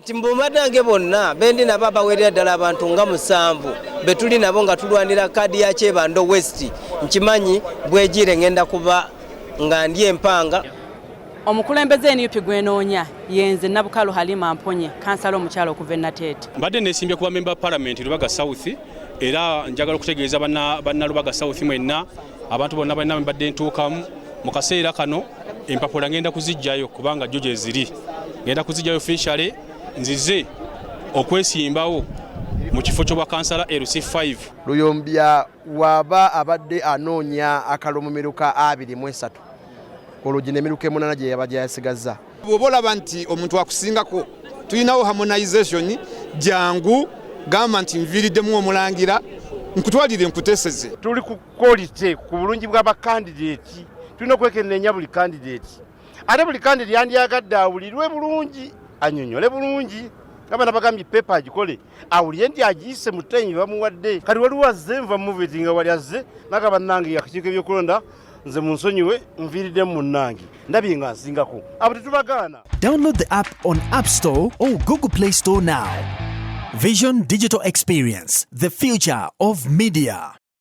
Timbumadange bonna bendi na baba werya ddala abantu nga 7 betuli nabo nga tulwanira kaadi ya Kyebando West nkimanyi bwejire ngenda kuba nga ndi empanga. Omukulembeze NUP gwenoonya yenze Nabukalo Halima Mponye kansala omukyalo okuva Nateete. Mbadde nesimbye kuba member parliament Lubaga South era njagala okutegeeza banna Lubaga South mwenna abantu bonna balina mbadde ntuukamu mu kaseera kano empapula ngenda kuzijjayo kubanga joje ziri ngenda kuzijjayo officially nzize okwesimbawo mu kifo ky'obwa kansala LC5. Luyombya waba abadde anoonya akalomumiru ka 23 olugine emiruka 8 gye yabajja yasigaza. Bw'olaba nti omuntu akusingako tulinawo harmonization jangu gamba nti nviiriddemu omulangira nkutwalire nkuteeseze. Tuli ku quality ku bulungi bw'abakandidate tulina okwekenneenya buli candidate ate buli candidate yandiyagadde awulirwe bulungi anyonyole bulungi gabana bagambye pepa agikole awulire nti agiyise mutenyi bamuwadde kati waliwo azze nva muviti nga wali azze nagaba nange akakiiko ebyokulonda nze munsonyiwe nviiridde munnange ndabye nga nsingako abo tetubagaana. Download the app on App Store or Google Play Store now. Vision Digital Experience, the future of media.